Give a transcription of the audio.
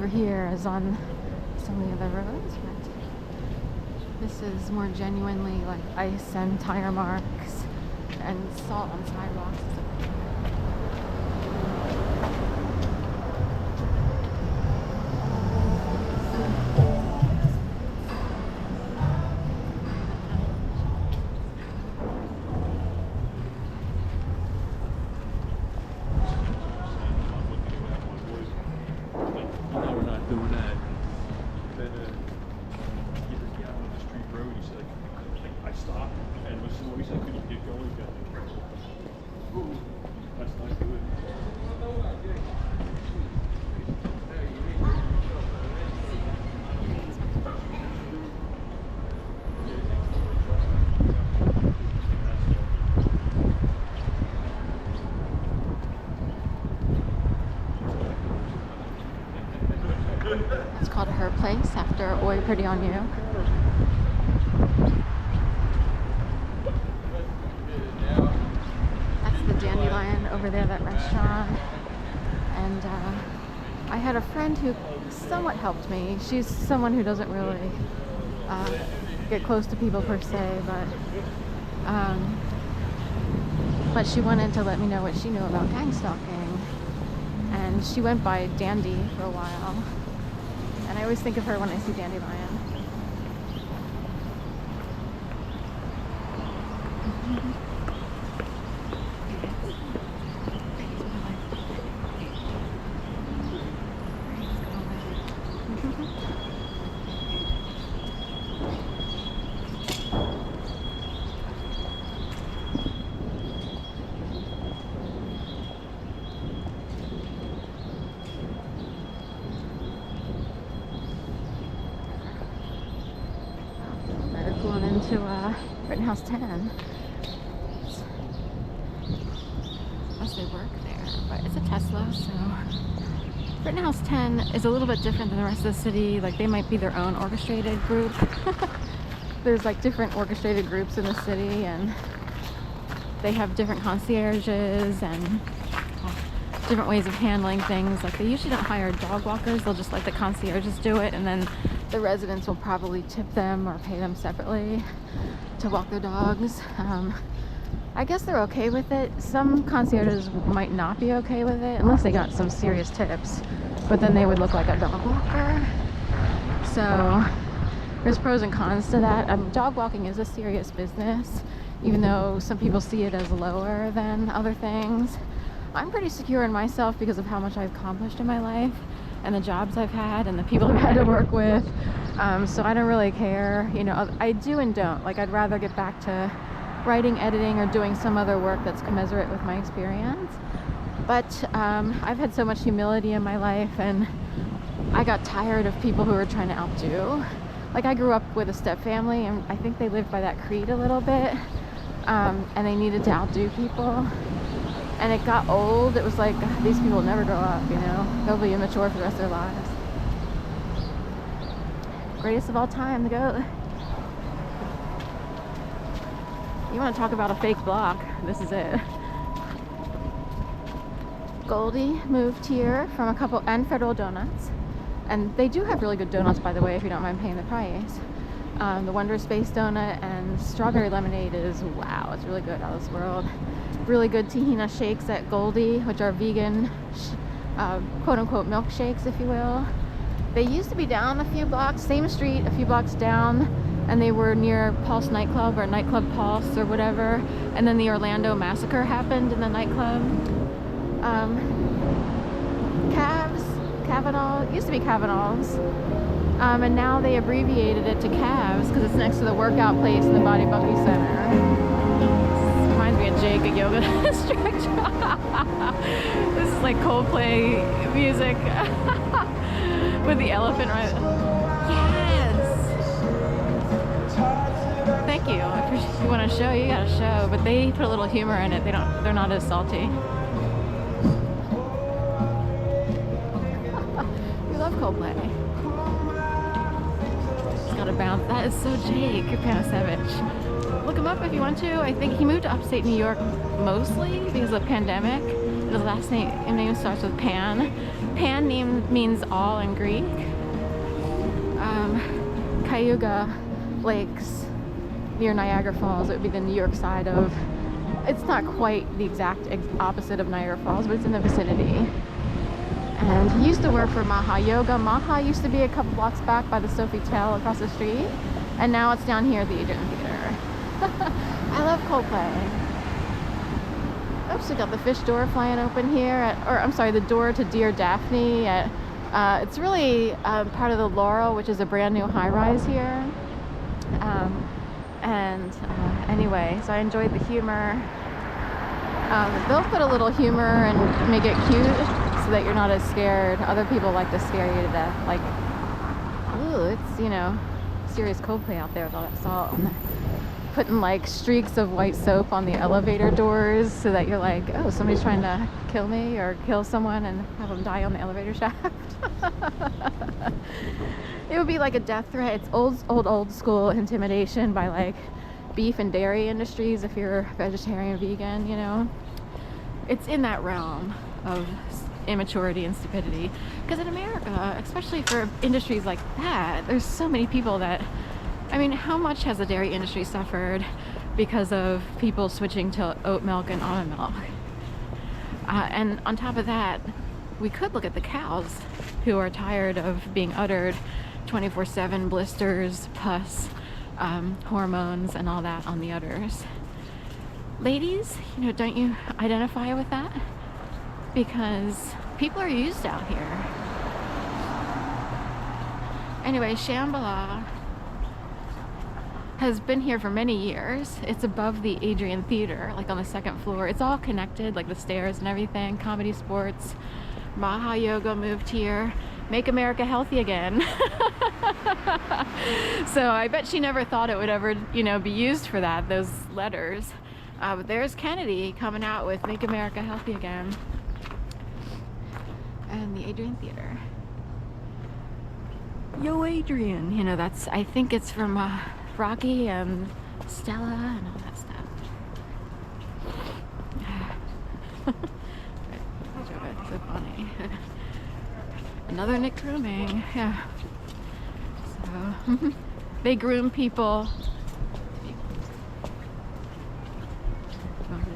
over here as on some of the other roads, but this is more genuinely like ice and tire marks and salt on sidewalks and stuff like that. It's called Her Place after Oi Pretty on You. That's the Dandelion over there, that restaurant. And I had a friend who somewhat helped me. She's someone who doesn't really get close to people per se, but she wanted to let me know what she knew about gang stalking. And she went by Dandy for a while. And I always think of her when I see Dandelion. To Rittenhouse 10. Unless they work there, but it's a Tesla, so Rittenhouse 10 is a little bit different than the rest of the city. Like, they might be their own orchestrated group. There's like different orchestrated groups in the city, and they have different concierges and different ways of handling things. Like, they usually don't hire dog walkers, they'll just let the concierges do it, and then the residents will probably tip them or pay them separately to walk their dogs. I guess they're okay with it. Some concierges might not be okay with it unless they got some serious tips, but then they would look like a dog walker. So there's pros and cons to that. Dog walking is a serious business, even though some people see it as lower than other things. I'm pretty secure in myself because of how much I've accomplished in my life and the jobs I've had and the people I've had to work with. So I don't really care. You know, I do and don't. Like, I'd rather get back to writing, editing, or doing some other work that's commensurate with my experience. But I've had so much humility in my life, and I got tired of people who were trying to outdo. Like, I grew up with a step family, and I think they lived by that creed a little bit, and they needed to outdo people. And it got old. It was like, these people will never grow up, you know? They'll be immature for the rest of their lives. Greatest of all time, the GOAT. You want to talk about a fake block? This is it. Goldie moved here from a couple, and Federal Donuts. And they do have really good donuts, by the way, if you don't mind paying the price. The Wonder Space donut and strawberry lemonade is, wow, it's really good, out of this world. Really good tahina shakes at Goldie, which are vegan, quote-unquote milkshakes, if you will. They used to be down a few blocks, same street, a few blocks down, and they were near Pulse nightclub, or Nightclub Pulse, or whatever. And then the Orlando massacre happened in the nightclub. Kavanaugh, it used to be Kavanaugh's. And now they abbreviated it to Cavs because it's next to the workout place in the Body Bucky Center. Reminds me of Jake, a yoga instructor. This is like Coldplay music with the elephant right. Yes. Thank you. I appreciate. If you want to show, you gotta show. But they put a little humor in it. They're not as salty. We love Coldplay. It's gotta bounce. That is so Jake Panosevich. Look him up if you want to. I think he moved to upstate New York mostly because of the pandemic. The last name starts with Pan. Pan means all in Greek. Cayuga Lakes near Niagara Falls. It would be the New York side of. It's not quite the exact opposite of Niagara Falls, but it's in the vicinity. And he used to work for Maha Yoga. Maha used to be a couple blocks back by the Sofitel across the street, and now it's down here at the Adrian Theater. I love Coldplay. Oops, we got the fish door flying open here, the door to Dear Daphne. It's really part of the Laurel, which is a brand new high-rise here. Anyway, so I enjoyed the humor. They'll put a little humor and make it cute so that you're not as scared. Other people like to scare you to death. Like, ooh, it's, you know, serious Coldplay out there with all that salt. And putting like streaks of white soap on the elevator doors so that you're like, oh, somebody's trying to kill me or kill someone and have them die on the elevator shaft. It would be like a death threat. It's old school intimidation by like beef and dairy industries if you're vegetarian or vegan, you know. It's in that realm of immaturity and stupidity. Because in America, especially for industries like that, there's so many people that, I mean, how much has the dairy industry suffered because of people switching to oat milk and almond milk? And on top of that, we could look at the cows who are tired of being uttered 24/7 blisters, pus, hormones, and all that on the udders. Ladies, you know, don't you identify with that? Because people are used out here. Anyway, Shambhala has been here for many years. It's above the Adrian Theater, like on the second floor. It's all connected, like the stairs and everything. Comedy Sports, Maha Yoga moved here. Make America healthy again. So I bet she never thought it would ever, you know, be used for that, those letters. But there's Kennedy coming out with Make America Healthy Again. And the Adrian Theater. Yo, Adrian. You know, that's, I think it's from Rocky and Stella and all that stuff. So funny. Another Nick grooming. Yeah. So they groom people